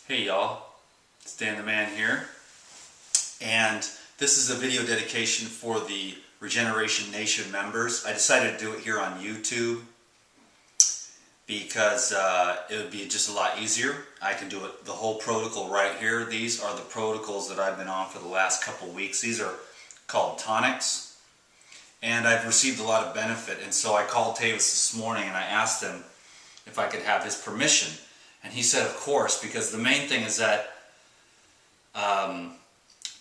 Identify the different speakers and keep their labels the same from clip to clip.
Speaker 1: Hey y'all, it's Dan the Man here, and this is a video dedication for the Regeneration Nation members. I decided to do it here on YouTube because it would be just a lot easier. I can do it, the whole protocol right here. These are the protocols that I've been on for the last couple weeks. These are called Tonics, and I've received a lot of benefit, and so I called Tavis this morning and I asked him if I could have his permission. And he said, of course, because the main thing is that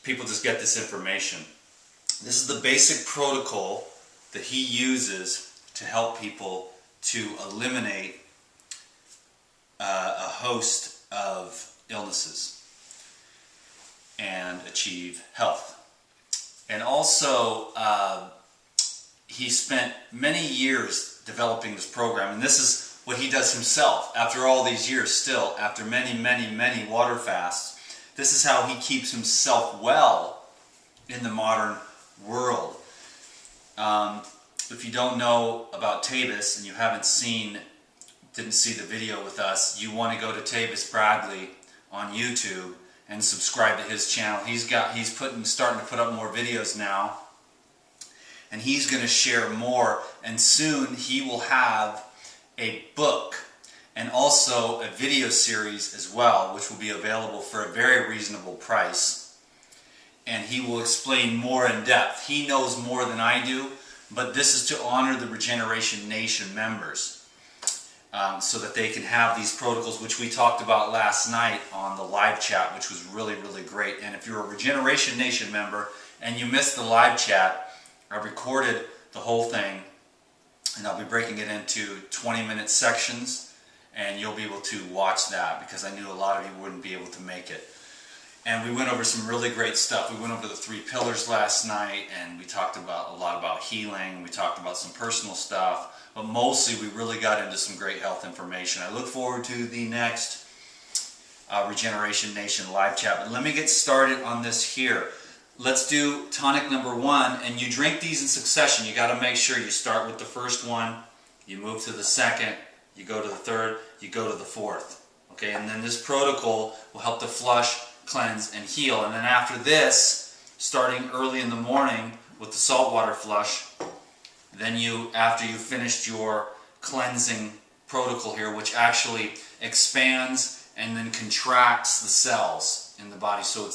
Speaker 1: people just get this information. This is the basic protocol that he uses to help people to eliminate a host of illnesses and achieve health. And also, he spent many years developing this program, and this is what he does himself after all these years still, after many water fasts. This is how he keeps himself well in the modern world. If you don't know about Tavis and you didn't see the video with us, you want to go to Tavis Bradley on YouTube and subscribe to his channel. He's starting to put up more videos now, and he's going to share more, and soon he will have a book and also a video series as well, which will be available for a very reasonable price, and he will explain more in depth. He knows more than I do, but this is to honor the Regeneration Nation members, so that they can have these protocols, which we talked about last night on the live chat, which was really great. And if you're a Regeneration Nation member and you missed the live chat, I recorded the whole thing, and I'll be breaking it into 20-minute sections, and you'll be able to watch that because I knew a lot of you wouldn't be able to make it. And we went over some really great stuff. We went over the 3 pillars last night, and we talked about a lot about healing. We talked about some personal stuff, but mostly we really got into some great health information. I look forward to the next Regeneration Nation live chat, but let me get started on this here. Let's do tonic number 1, and you drink these in succession. You got to make sure you start with the first one, you move to the second, you go to the third, you go to the fourth. Okay, and then this protocol will help to flush, cleanse, and heal. And then after this, starting early in the morning with the saltwater flush, then after you've finished your cleansing protocol here, which actually expands and then contracts the cells in the body, so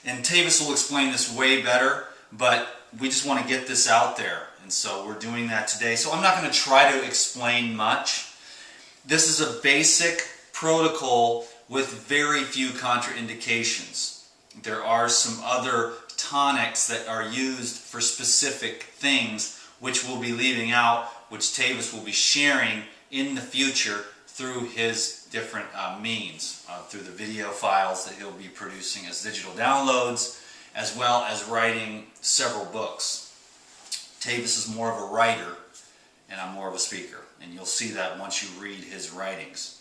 Speaker 1: and Tavis will explain this way better, but we just want to get this out there, and so we're doing that today. So I'm not going to try to explain much. This is a basic protocol with very few contraindications. There are some other tonics that are used for specific things, which we'll be leaving out, which Tavis will be sharing in the future through his different means, through the video files that he'll be producing as digital downloads, as well as writing several books. Tavis is more of a writer, and I'm more of a speaker, and you'll see that once you read his writings.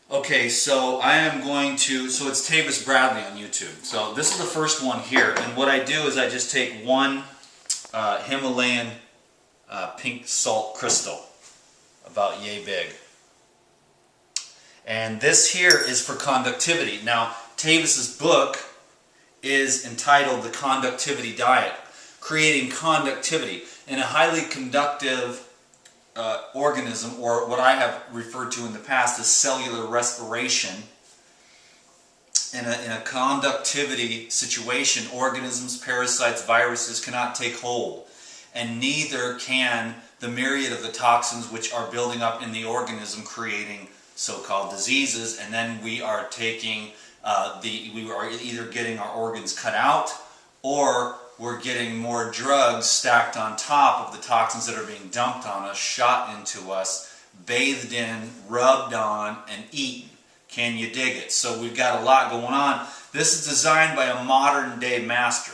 Speaker 1: Okay, so it's Tavis Bradley on YouTube. So this is the first one here, and what I do is I just take one Himalayan pink salt crystal, about yay big. And this here is for conductivity. Now, Tavis's book is entitled The Conductivity Diet, Creating Conductivity in a Highly Conductive Organism, or what I have referred to in the past as cellular respiration. In a conductivity situation, organisms, parasites, viruses cannot take hold, and neither can the myriad of the toxins which are building up in the organism, creating so-called diseases. And then we are either getting our organs cut out, or we're getting more drugs stacked on top of the toxins that are being dumped on us, shot into us, bathed in, rubbed on, and eaten. Can you dig it? So we've got a lot going on. This is designed by a modern day master,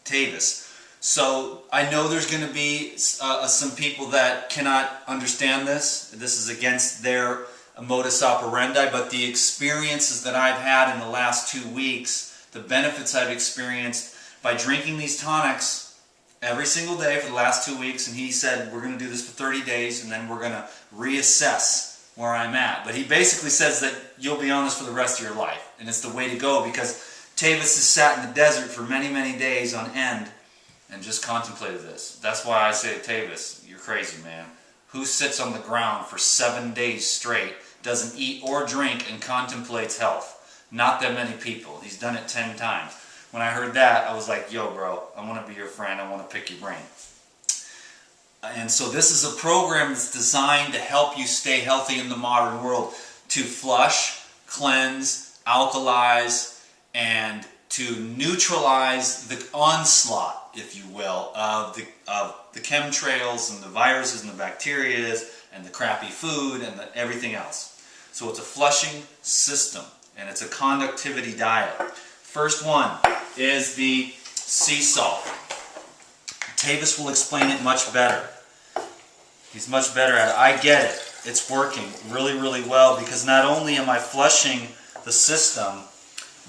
Speaker 1: Tavis. So I know there's going to be some people that cannot understand this. This is against their modus operandi, but the experiences that I've had in the last 2 weeks, the benefits I've experienced by drinking these tonics every single day for the last 2 weeks, and he said we're going to do this for 30 days, and then we're going to reassess where I'm at. But he basically says that you'll be on this for the rest of your life. And it's the way to go, because Tavis has sat in the desert for many, many days on end and just contemplated this. That's why I say to Tavis, you're crazy, man. Who sits on the ground for 7 days straight, doesn't eat or drink, and contemplates health? Not that many people. He's done it 10 times. When I heard that, I was like, yo, bro, I want to be your friend. I want to pick your brain. And so this is a program that's designed to help you stay healthy in the modern world, to flush, cleanse, alkalize, and to neutralize the onslaught, if you will, of the chemtrails and the viruses and the bacteria and the crappy food and everything else. So it's a flushing system, and it's a conductivity diet. First one is the sea salt. Tavis will explain it much better. He's much better at it. I get it. It's working really, really well, because not only am I flushing the system,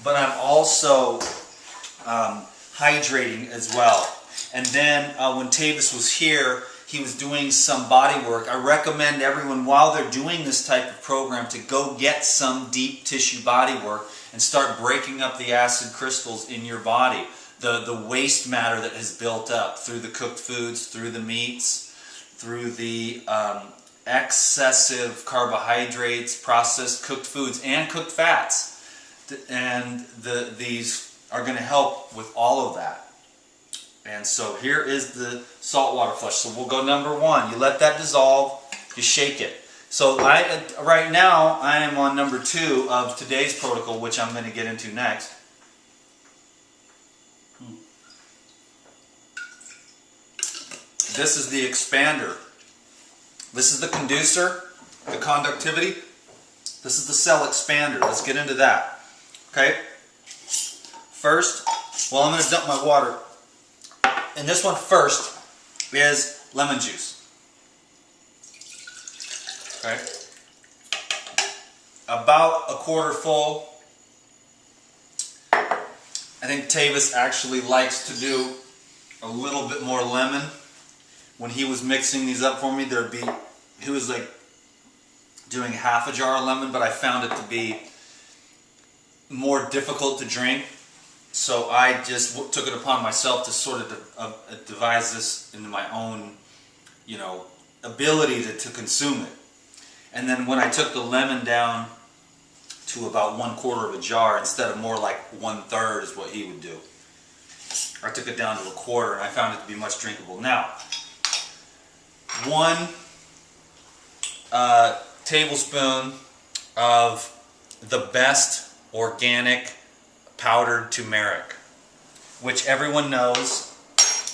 Speaker 1: but I'm also hydrating as well. And then when Tavis was here, he was doing some body work. I recommend everyone, while they're doing this type of program, to go get some deep tissue body work and start breaking up the acid crystals in your body. The waste matter that has built up through the cooked foods, through the meats, through the excessive carbohydrates, processed cooked foods, and cooked fats. And these are going to help with all of that. And so here is the saltwater flush. So we'll go number one. You let that dissolve, you shake it. So right now I am on number 2 of today's protocol, which I'm going to get into next. This is the expander. This is the conducer, the conductivity. This is the cell expander. Let's get into that. Okay? First, well, I'm going to dump my water. And this one first is lemon juice. Okay? About a quarter full. I think Tavis actually likes to do a little bit more lemon. When he was mixing these up for me, he was like doing half a jar of lemon, but I found it to be more difficult to drink. So I just took it upon myself to sort of devise this into my own, ability to consume it. And then when I took the lemon down to about 1/4 of a jar, instead of more like 1/3 is what he would do, I took it down to 1/4, and I found it to be much drinkable. Now, 1 tablespoon of the best organic powdered turmeric, which everyone knows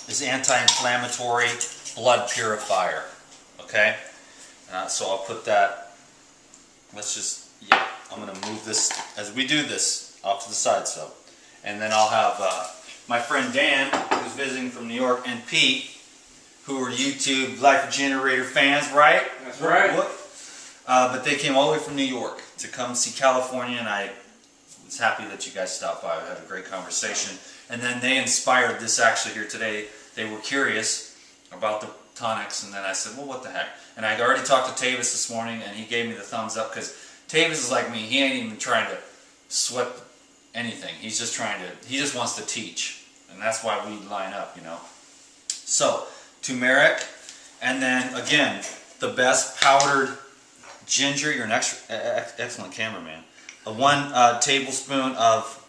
Speaker 1: is anti-inflammatory, blood purifier. Okay? So I'll put that, I'm going to move this, as we do this, off to the side. So, and then I'll have my friend Dan, who's visiting from New York, and Pete, who are YouTube Life Generator fans, right?
Speaker 2: That's right.
Speaker 1: But they came all the way from New York to come see California, and I was happy that you guys stopped by. We had a great conversation. And then they inspired this actually here today. They were curious about the tonics, and then I said, well, what the heck? And I already talked to Tavis this morning, and he gave me the thumbs up, because Tavis is like me. He ain't even trying to sweat anything. He just wants to teach. And that's why we line up, So, turmeric, and then, again, the best powdered ginger. You're an excellent cameraman. 1 tablespoon of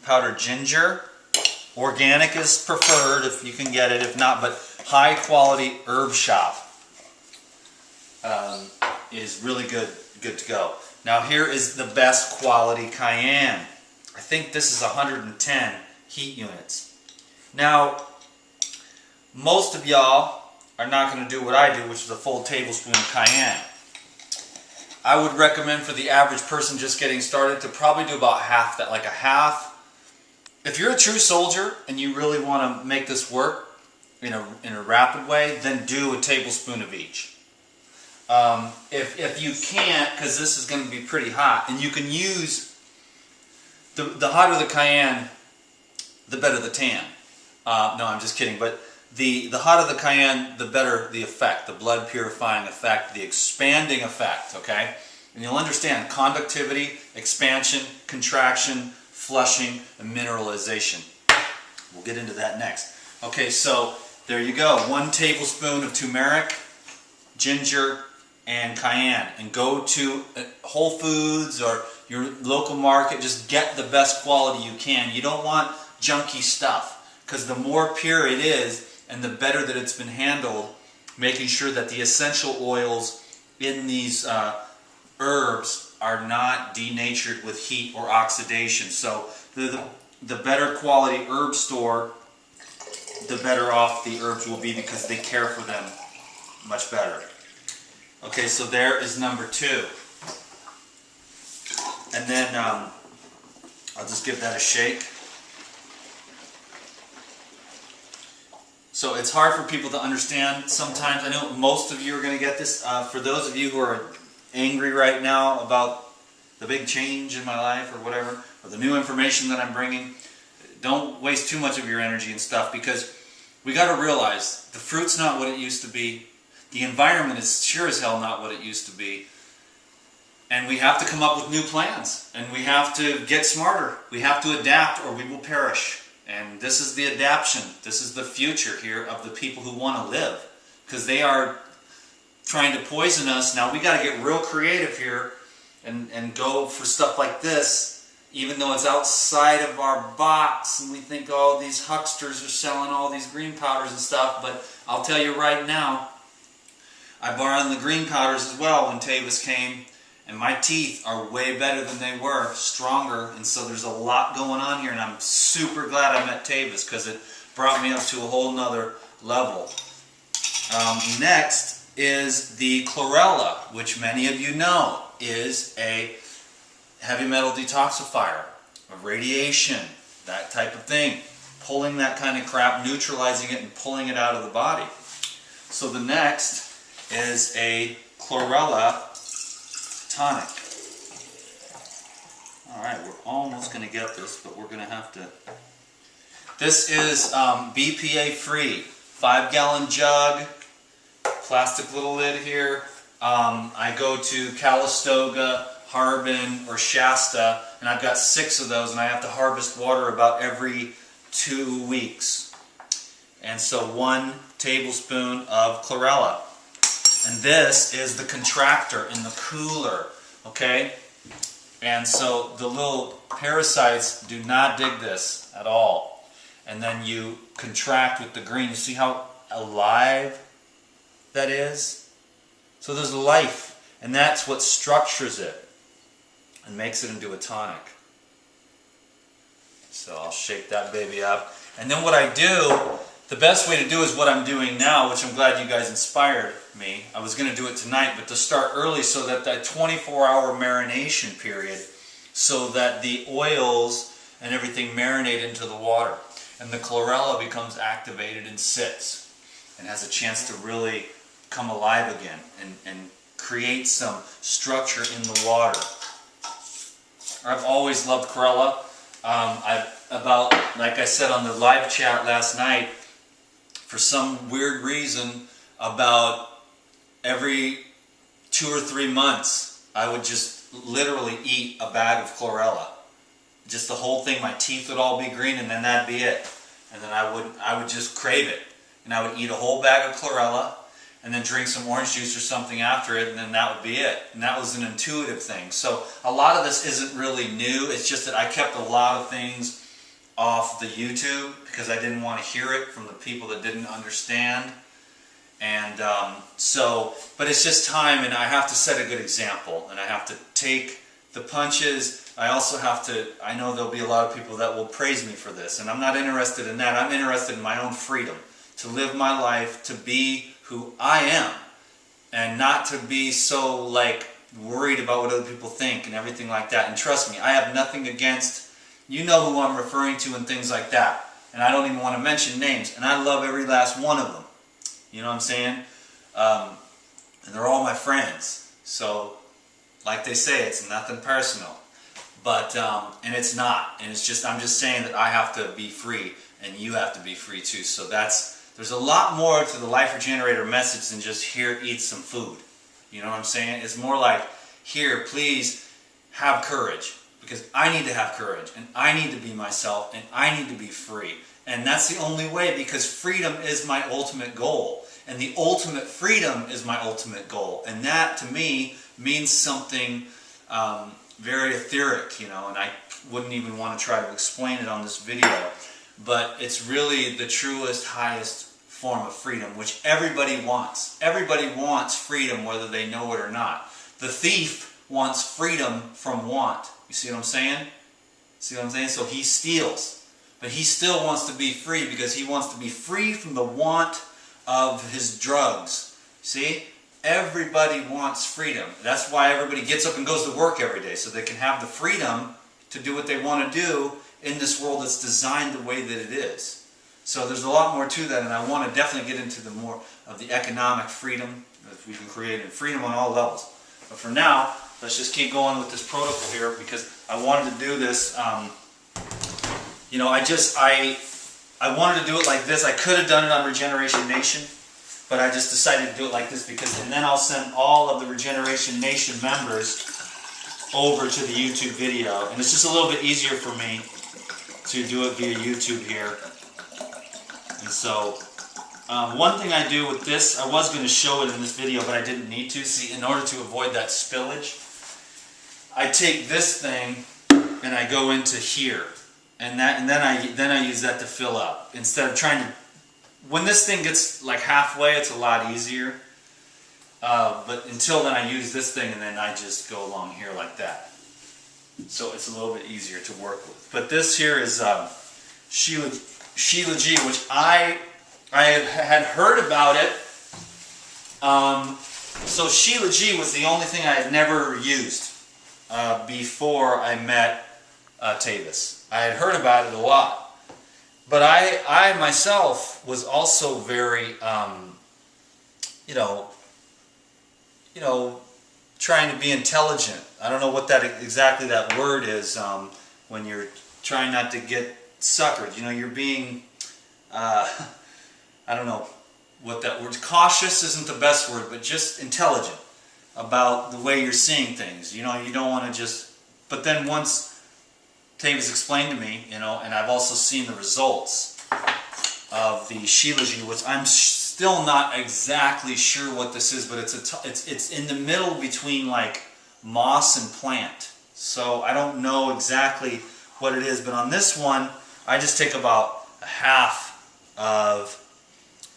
Speaker 1: powdered ginger. Organic is preferred if you can get it. If not, but high quality herb shop is really good to go. Now here is the best quality cayenne. I think this is 110 heat units. Now, most of y'all are not going to do what I do, which is a full tablespoon of cayenne. I would recommend for the average person just getting started to probably do about half that, like a half. If you're a true soldier and you really want to make this work in a rapid way, then do a tablespoon of each. If you can't, because this is going to be pretty hot, and you can use the hotter the cayenne, the better the tan. No, I'm just kidding. But the hotter the cayenne, the better the effect, the blood purifying effect, the expanding effect. Okay. And you'll understand conductivity, expansion, contraction, flushing, and mineralization. We'll get into that next. Okay, so there you go. 1 tablespoon of turmeric, ginger, and cayenne. And go to Whole Foods or your local market. Just get the best quality you can. You don't want junky stuff, because the more pure it is and the better that it's been handled, making sure that the essential oils in these herbs are not denatured with heat or oxidation. So the better quality herb store, the better off the herbs will be, because they care for them much better. Okay, so there is number 2. And then I'll just give that a shake. So it's hard for people to understand sometimes. I know most of you are going to get this. For those of you who are angry right now about the big change in my life or whatever, or the new information that I'm bringing, don't waste too much of your energy and stuff, because we got to realize the fruit's not what it used to be. The environment is sure as hell not what it used to be. And we have to come up with new plans. And we have to get smarter. We have to adapt, or we will perish. And this is the adaptation. This is the future here of the people who want to live. Because they are trying to poison us. Now we got to get real creative here and go for stuff like this, even though it's outside of our box and we think, oh, these hucksters are selling all these green powders and stuff. But I'll tell you right now, I borrowed the green powders as well when Tavis came, and my teeth are way better than they were, stronger, and so there's a lot going on here, and I'm super glad I met Tavis, because it brought me up to a whole nother level. Next is the chlorella, which many of you know is a heavy metal detoxifier, a radiation, that type of thing. Pulling that kind of crap, neutralizing it and pulling it out of the body. So the next is a chlorella tonic. Alright, we're almost going to get this, but we're going to have to... This is BPA free, 5-gallon jug, plastic little lid here. I go to Calistoga, Harbin, or Shasta, and I've got 6 of those, and I have to harvest water about every 2 weeks. And so 1 tablespoon of chlorella. And this is the contractor in the cooler, okay? And so the little parasites do not dig this at all. And then you contract with the green. You see how alive that is? So there's life, and that's what structures it and makes it into a tonic. So I'll shake that baby up. And then what I do, the best way to do is what I'm doing now, which I'm glad you guys inspired me. I was going to do it tonight, but to start early so that 24-hour marination period, so that the oils and everything marinate into the water. And the chlorella becomes activated and sits and has a chance to really come alive again and create some structure in the water. I've always loved chlorella. Like I said on the live chat last night, for some weird reason, about every 2 or 3 months, I would just literally eat a bag of chlorella. Just the whole thing, my teeth would all be green, and then that'd be it. And then I would just crave it. And I would eat a whole bag of chlorella, and then drink some orange juice or something after it, and then that would be it. And that was an intuitive thing. So a lot of this isn't really new. It's just that I kept a lot of things off the YouTube because I didn't want to hear it from the people that didn't understand. And but it's just time, and I have to set a good example, and I have to take the punches. I also have to, I know there'll be a lot of people that will praise me for this, and I'm not interested in that. I'm interested in my own freedom, to live my life, to be who I am, and not to be so like worried about what other people think and everything like that. And trust me, I have nothing against, you know who I'm referring to and things like that. And I don't even want to mention names, and I love every last one of them. You know what I'm saying? And they're all my friends. So, like they say, it's nothing personal. But, and it's not. And it's just, I'm just saying that I have to be free, and you have to be free too. So there's a lot more to the Life Regenerator message than just here, eat some food. You know what I'm saying? It's more like, here, please have courage. Because I need to have courage, and I need to be myself, and I need to be free. And that's the only way, because freedom is my ultimate goal. And the ultimate freedom is my ultimate goal. And that, to me, means something very etheric, you know, and I wouldn't even want to try to explain it on this video. But it's really the truest, highest form of freedom, which everybody wants. Everybody wants freedom, whether they know it or not. The thief wants freedom from want. You see what I'm saying? See what I'm saying? So he steals. But he still wants to be free, because he wants to be free from the want of his drugs. See? Everybody wants freedom. That's why everybody gets up and goes to work every day, so they can have the freedom to do what they want to do in this world that's designed the way that it is. So there's a lot more to that, and I want to definitely get into the more of the economic freedom that we can create, and freedom on all levels. But for now, let's just keep going with this protocol here, because I wanted to do this. You know, I wanted to do it like this. I could have done it on Regeneration Nation, but I just decided to do it like this, because, and then I'll send all of the Regeneration Nation members over to the YouTube video, and it's just a little bit easier for me to do it via YouTube here. And so, one thing I do with this, I was going to show it in this video, but I didn't need to. See, in order to avoid that spillage, I take this thing and I go into here, and then I use that to fill up, instead of trying to. When this thing gets like halfway, it's a lot easier. But until then, I use this thing, and then I just go along here like that. So it's a little bit easier to work with. But this here is Sheila G, which I had heard about it. So Sheila G was the only thing I had never used before I met Tavis. I had heard about it a lot. But I myself was also very, trying to be intelligent. I don't know what that exactly that word is when you're trying not to get suckered. You know, you're being, I don't know what that word. Cautious isn't the best word, but just intelligent about the way you're seeing things. You know, you don't want to just. But then once Tavis explained to me, you know, and I've also seen the results of the Shilaji, which I'm still not exactly sure what this is, but it's in the middle between like moss and plant. So I don't know exactly what it is, but on this one, I just take about a half of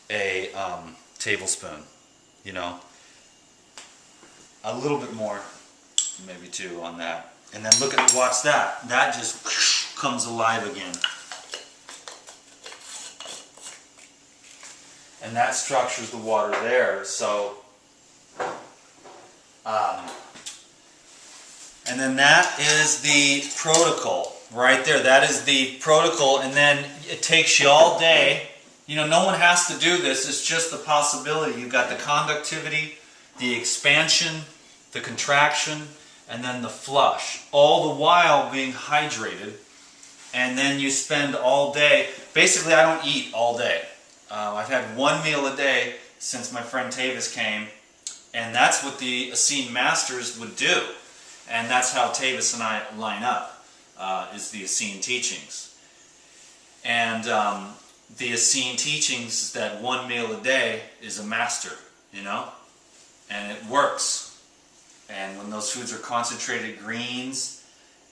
Speaker 1: a tablespoon, you know, a little bit more, maybe two on that. And then watch that. That just comes alive again. And that structures the water there. So, and then that is the protocol right there. That is the protocol. And then it takes you all day. You know, no one has to do this. It's just the possibility. You've got the conductivity, the expansion, the contraction, and then the flush, all the while being hydrated. And then you spend all day. Basically, I don't eat all day. I've had one meal a day since my friend Tavis came, and that's what the Essene Masters would do. And that's how Tavis and I line up, is the Essene teachings. And the Essene teachings is that one meal a day is a master, you know, and it works. And when those foods are concentrated greens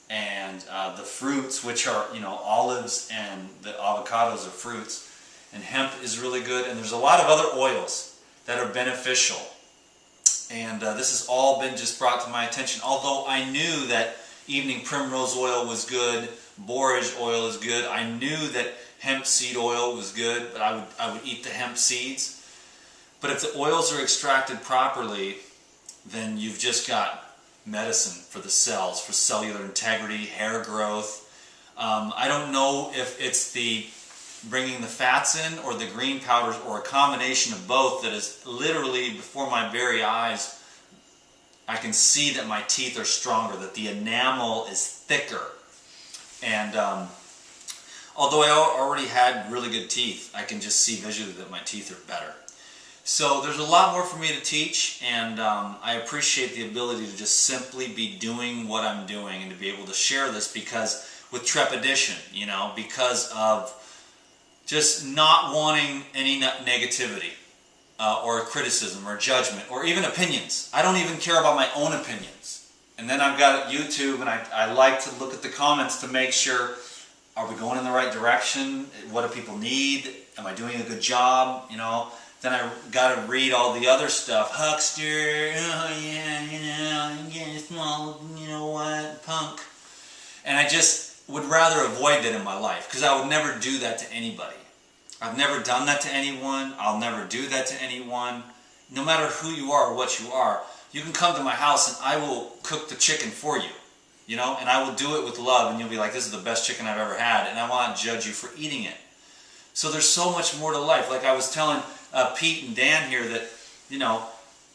Speaker 1: and the fruits, which are, you know, olives and the avocados are fruits, and hemp is really good, and there's a lot of other oils that are beneficial. And this has all been just brought to my attention, although I knew that evening primrose oil was good, borage oil is good. I knew that hemp seed oil was good, but I would eat the hemp seeds. But if the oils are extracted properly, then you've just got medicine for the cells, for cellular integrity, hair growth. I don't know if it's the bringing the fats in or the green powders or a combination of both that is literally before my very eyes. I can see that my teeth are stronger, that the enamel is thicker. And although I already had really good teeth, I can just see visually that my teeth are better. So there's a lot more for me to teach, and I appreciate the ability to just simply be doing what I'm doing and to be able to share this because with trepidation, you know, because of just not wanting any negativity or criticism or judgment or even opinions. I don't even care about my own opinions. And then I've got YouTube, and I like to look at the comments to make sure, are we going in the right direction? What do people need? Am I doing a good job? You know. Then I got to read all the other stuff. Huckster, oh yeah, you know, getting small, you know what, punk. And I just would rather avoid that in my life because I would never do that to anybody. I've never done that to anyone. I'll never do that to anyone. No matter who you are or what you are, you can come to my house and I will cook the chicken for you. You know, and I will do it with love, and you'll be like, this is the best chicken I've ever had, and I won't judge you for eating it. So there's so much more to life. Like I was telling Pete and Dan here that, you know,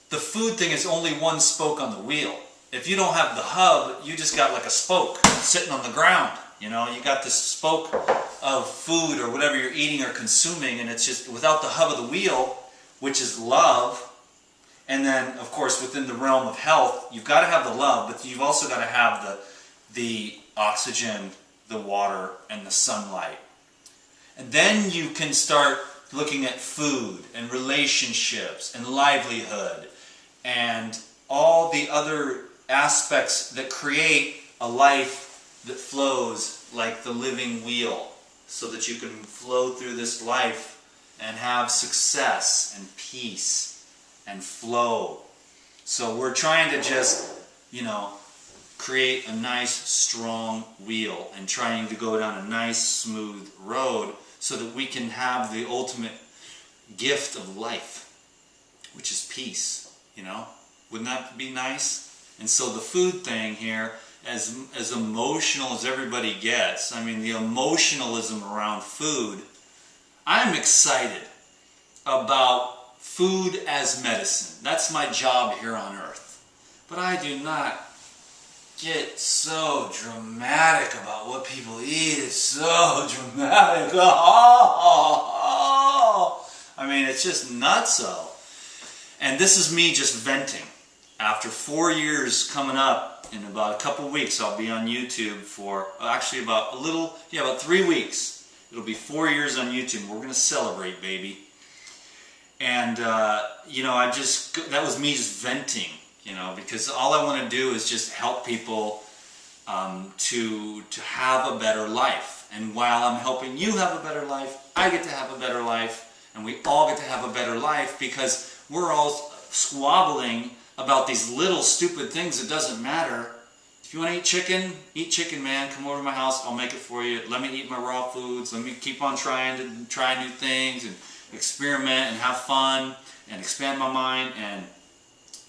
Speaker 1: the food thing is only one spoke on the wheel. If you don't have the hub, you just got like a spoke sitting on the ground. You know, you got this spoke of food or whatever you're eating or consuming, and it's just without the hub of the wheel, which is love. And then, of course, within the realm of health, you've got to have the love, but you've also got to have the oxygen, the water, and the sunlight. And then you can start looking at food and relationships and livelihood and all the other aspects that create a life that flows like the living wheel, so that you can flow through this life and have success and peace and flow. So we're trying to just, you know, create a nice strong wheel and trying to go down a nice smooth road so that we can have the ultimate gift of life, which is peace, you know? Wouldn't that be nice? And so the food thing here, as emotional as everybody gets, I mean the emotionalism around food, I'm excited about food as medicine. That's my job here on earth. But I do not get so dramatic about what people eat. It's so dramatic. Oh. I mean, it's just nutso. And this is me just venting. After 4 years coming up, in about a couple weeks, I'll be on YouTube for, actually about 3 weeks. It'll be 4 years on YouTube. We're going to celebrate, baby. And, you know, that was me just venting, you know, because all I want to do is just help people to have a better life. And while I'm helping you have a better life, I get to have a better life, and we all get to have a better life because we're all squabbling about these little stupid things that doesn't matter. If you want to eat chicken, man, come over to my house, I'll make it for you. Let me eat my raw foods. Let me keep on trying to try new things and experiment and have fun and expand my mind, and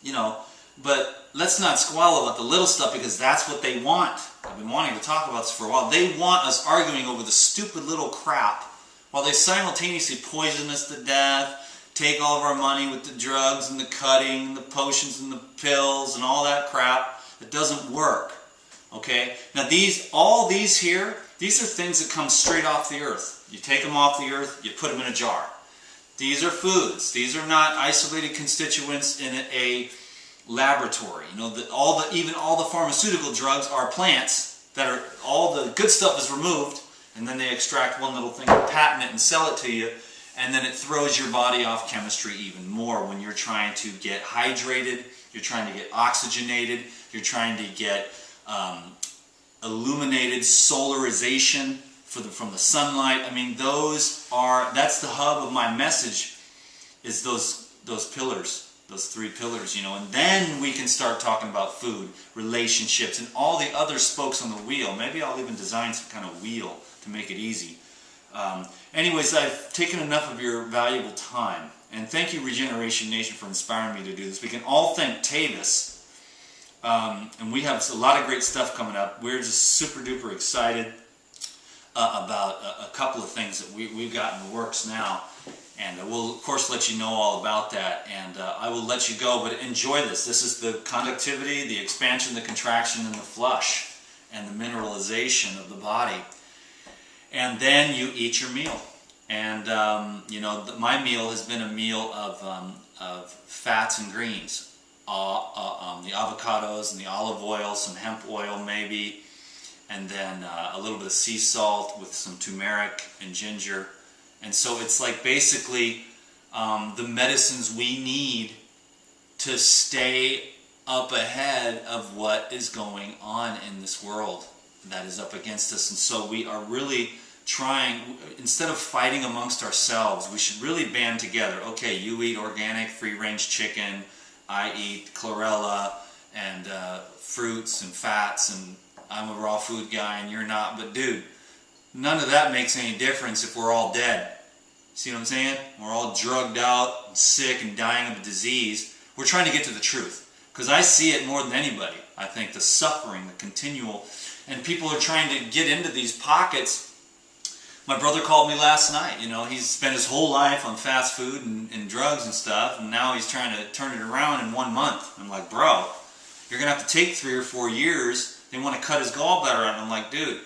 Speaker 1: you know, but let's not squabble about the little stuff because that's what they want. I've been wanting to talk about this for a while. They want us arguing over the stupid little crap while they simultaneously poison us to death, take all of our money with the drugs and the cutting, the potions and the pills and all that crap that doesn't work. Okay? Now all these here, these are things that come straight off the earth. You take them off the earth, you put them in a jar. These are foods. These are not isolated constituents in a laboratory. You know, even all the pharmaceutical drugs are plants that are, all the good stuff is removed, and then they extract one little thing, patent it, and sell it to you, and then it throws your body off chemistry even more when you're trying to get hydrated, you're trying to get oxygenated, you're trying to get illuminated solarization from the sunlight. I mean, that's the hub of my message, is those pillars, those 3 pillars, you know, and then we can start talking about food, relationships, and all the other spokes on the wheel. Maybe I'll even design some kind of wheel to make it easy. Anyways, I've taken enough of your valuable time, and thank you, Regeneration Nation, for inspiring me to do this. We can all thank Tavis, and we have a lot of great stuff coming up. We're just super duper excited about a couple of things that we've got in the works now, and we'll of course let you know all about that, and I will let you go, but enjoy this. This is the conductivity, the expansion, the contraction, and the flush, and the mineralization of the body. And then you eat your meal. And you know, my meal has been a meal of fats and greens. The avocados and the olive oil, some hemp oil maybe, and then a little bit of sea salt with some turmeric and ginger. And so it's like basically the medicines we need to stay up ahead of what is going on in this world that is up against us. And so we are really trying, instead of fighting amongst ourselves, we should really band together. Okay, you eat organic, free-range chicken, I eat chlorella and fruits and fats, and I'm a raw food guy and you're not. But dude, none of that makes any difference if we're all dead. See what I'm saying? We're all drugged out, and sick, and dying of a disease. We're trying to get to the truth. Because I see it more than anybody. I think the suffering, the continual, and people are trying to get into these pockets. My brother called me last night. You know, he's spent his whole life on fast food and drugs and stuff, and now he's trying to turn it around in 1 month. I'm like, bro, you're going to have to take 3 or 4 years. They want to cut his gallbladder out. And I'm like, dude,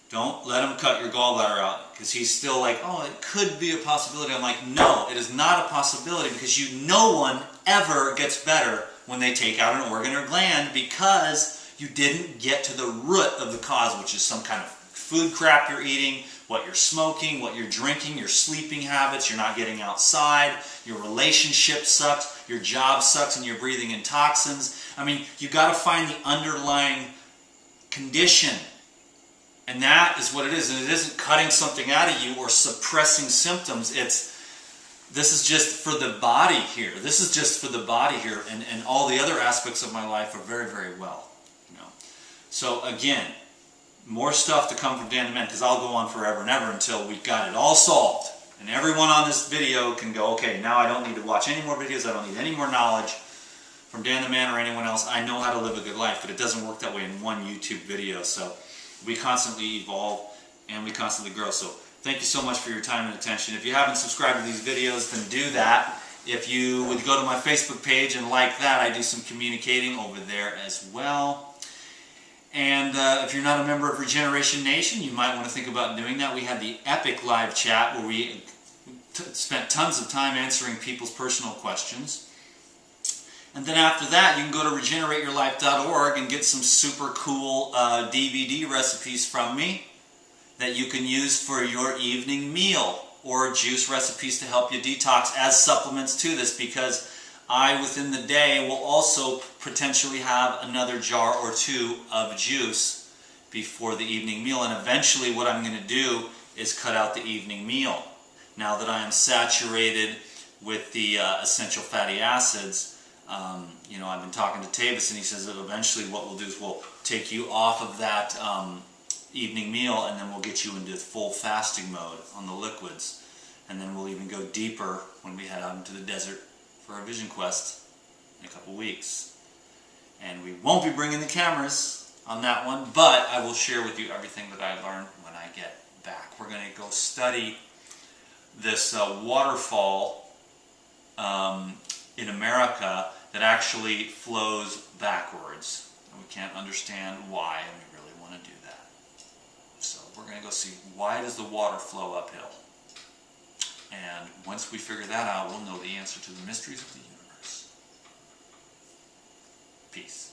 Speaker 1: don't let him cut your gallbladder out. Because he's still like, oh, it could be a possibility. I'm like, no, it is not a possibility, because no one ever gets better when they take out an organ or gland, because you didn't get to the root of the cause, which is some kind of food crap you're eating, what you're smoking, what you're drinking, your sleeping habits, you're not getting outside, your relationship sucks, your job sucks, and you're breathing in toxins. I mean, you got to find the underlying condition. And that is what it is. And it isn't cutting something out of you or suppressing symptoms. This is just for the body here. This is just for the body here. And all the other aspects of my life are very, very well. You know. So again, more stuff to come from Entrenament, because I'll go on forever and ever until we've got it all solved. And everyone on this video can go, okay, now I don't need to watch any more videos. I don't need any more knowledge from Entrenament or anyone else. I know how to live a good life, but it doesn't work that way in one YouTube video. So we constantly evolve and we constantly grow. So thank you so much for your time and attention. If you haven't subscribed to these videos, then do that. If you would go to my Facebook page and like that, I do some communicating over there as well. And if you're not a member of Regeneration Nation, you might want to think about doing that. We had the epic live chat where we spent tons of time answering people's personal questions. And then after that, you can go to regenerateyourlife.org and get some super cool DVD recipes from me that you can use for your evening meal, or juice recipes to help you detox as supplements to this, because I, within the day, will also potentially have another jar or 2 of juice before the evening meal. And eventually what I'm going to do is cut out the evening meal. Now that I am saturated with the essential fatty acids, you know, I've been talking to Tavis, and he says that eventually what we'll do is we'll take you off of that evening meal, and then we'll get you into full fasting mode on the liquids. And then we'll even go deeper when we head out into the desert for our vision quest in a couple weeks. And we won't be bringing the cameras on that one, but I will share with you everything that I learned when I get back. We're going to go study this waterfall in America that actually flows backwards. And we can't understand why, and we really want to do that. So we're going to go see, why does the water flow uphill? And once we figure that out, we'll know the answer to the mysteries of the universe. Peace.